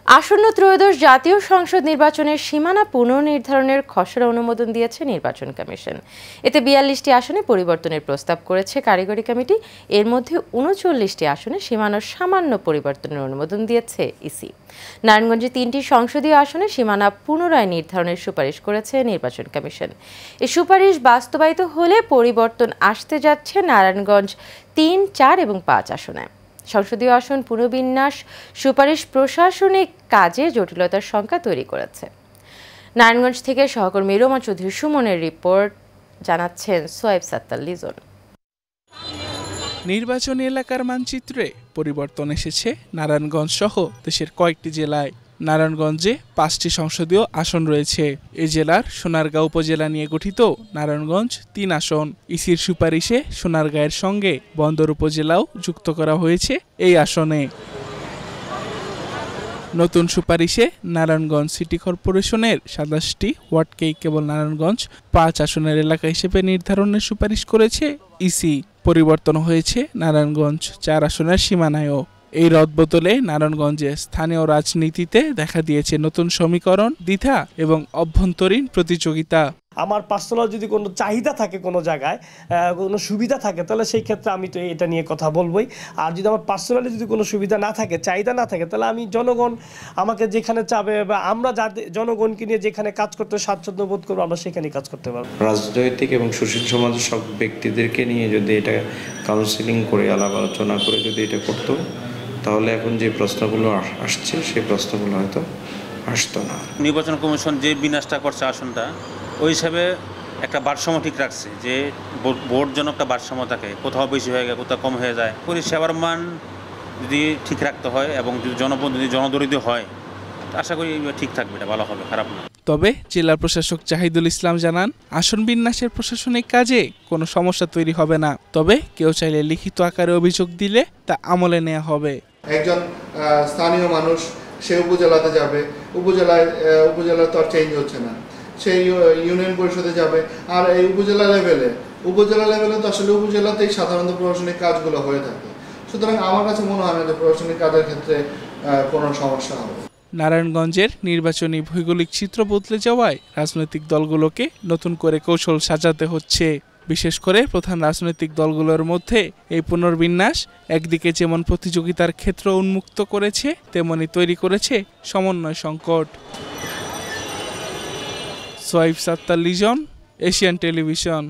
আসন্ন ত্রয়োদশ জাতীয় সংসদ নির্বাচনের সীমানা পুনর্নির্ধারণের খসড়া অনুমোদন দিয়েছে নির্বাচন কমিশন। এতে ৪২টি আসনে পরিবর্তনের প্রস্তাব করেছে কারিগরি কমিটি। এর মধ্যে ৩৯টি আসনে সীমানার সামান্য পরিবর্তনের অনুমোদন দিয়েছে ইসি। নারায়ণগঞ্জে ৩টি সংসদীয় আসনে সীমানা পুনরায় নির্ধারণের সুপারিশ করেছে নির্বাচন কমিশন। এই সুপারিশ বাস্তবায়িত হলে পরিবর্তন আসতে যাচ্ছে নারায়ণগঞ্জ ৩, ৪ এবং ৫ আসনে। সংসদীয় আসন পুনর্বিন্যাস সুপারিশ প্রশাসনিক কাজে জটিলতার সংখ্যা তৈরি করেছে। নারায়ণগঞ্জ থেকে সহকর্মী রোমা চৌধুরী সুমনের রিপোর্ট, জানাচ্ছেন সোয়েব সাত্তার লিজন। নির্বাচনী এলাকার মানচিত্রে পরিবর্তন এসেছে নারায়ণগঞ্জ সহ দেশের কয়েকটি জেলায়। নারায়ণগঞ্জে ৫টি সংসদীয় আসন রয়েছে। এই জেলার সোনারগাঁও উপজেলা নিয়ে গঠিত নারায়ণগঞ্জ ৩ আসন। ইসির সুপারিশে সোনারগাঁয়ের সঙ্গে বন্দর উপজেলাও যুক্ত করা হয়েছে এই আসনে। নতুন সুপারিশে নারায়ণগঞ্জ সিটি কর্পোরেশনের ২৭টি ওয়ার্ডকেই কেবল নারায়ণগঞ্জ ৫ আসনের এলাকা হিসেবে নির্ধারণের সুপারিশ করেছে ইসি। পরিবর্তন হয়েছে নারায়ণগঞ্জ ৪ আসনের সীমানায়ও। এই রদবদলে নারায়ণগঞ্জে স্থানীয় রাজনীতিতে দেখা দিয়েছে নতুন সমীকরণ, দ্বিধা এবং অভ্যন্তরীণ প্রতিযোগিতা। আমার পার্সোনাল যদি কোনো চাহিদা থাকে, কোনো জায়গায় কোনো সুবিধা থাকে, তাহলে সেই ক্ষেত্রে আমি তো এটা নিয়ে কথা বলবোই। আর যদি আমার পার্সোনালি যদি কোনো সুবিধা না থাকে, চাহিদা না থাকে, তাহলে আমি জনগণ আমাকে যেখানে চাবে বা আমরা জনগণকে নিয়ে যেখানে কাজ করতে স্বাচ্ছন্দ্য বোধ করবো, আমরা সেখানেই কাজ করতে পারবো। রাজনৈতিক এবং সুশীল সমাজের সব ব্যক্তিদেরকে নিয়ে যদি এটা কাউন্সিলিং করে, আলাপ আলোচনা করে যদি এটা করতো, তাহলে এখন যে প্রশ্নগুলো আসছে সেই প্রশ্নগুলো হয়তো আসতো না। নির্বাচন কমিশন যে বিন্যাসটা করছে আসনটা, ওই হিসাবে একটা ভারসাম্য ঠিক রাখছে, যে ভোট যেন একটা ভারসাম্য থাকে, কোথাও বেশি হয়ে যায়, কোথাও কম হয়ে যায়। পরিষেবার মান যদি ঠিক রাখতে হয় এবং যদি জনদরিদ্র হয়, আশা করি ঠিক থাকবে, এটা ভালো হবে, খারাপ না। তবে জেলা প্রশাসক জাহিদুল ইসলাম জানান, আসন বিন্যাসের প্রশাসনিক কাজে কোনো সমস্যা তৈরি হবে না। তবে কেউ চাইলে লিখিত আকারে অভিযোগ দিলে তা আমলে নেওয়া হবে। একজন স্থানীয় মানুষ সে উপজেলাতে যাবে, উপজেলা তো আর চেঞ্জ হচ্ছে না, সেই ইউনিয়ন পরিষদে যাবে, আর এই উপজেলা লেভেলে তো আসলে উপজেলাতেই সাধারণত প্রশাসনিক কাজগুলো হয়ে থাকে। সুতরাং আমার কাছে মনে হয় না যে প্রশাসনিক কাজের ক্ষেত্রে কোনো সমস্যা হবে। নারায়ণগঞ্জের নির্বাচনী ভৌগোলিক চিত্র বদলে যাওয়ায় রাজনৈতিক দলগুলোকে নতুন করে কৌশল সাজাতে হচ্ছে। বিশেষ করে প্রধান রাজনৈতিক দলগুলোর মধ্যে এই পুনর্বিন্যাস একদিকে যেমন প্রতিযোগিতার ক্ষেত্র উন্মুক্ত করেছে, তেমনি তৈরি করেছে সমন্বয় সংকট। সোয়েব সাত্তার লিজন, এশিয়ান টেলিভিশন।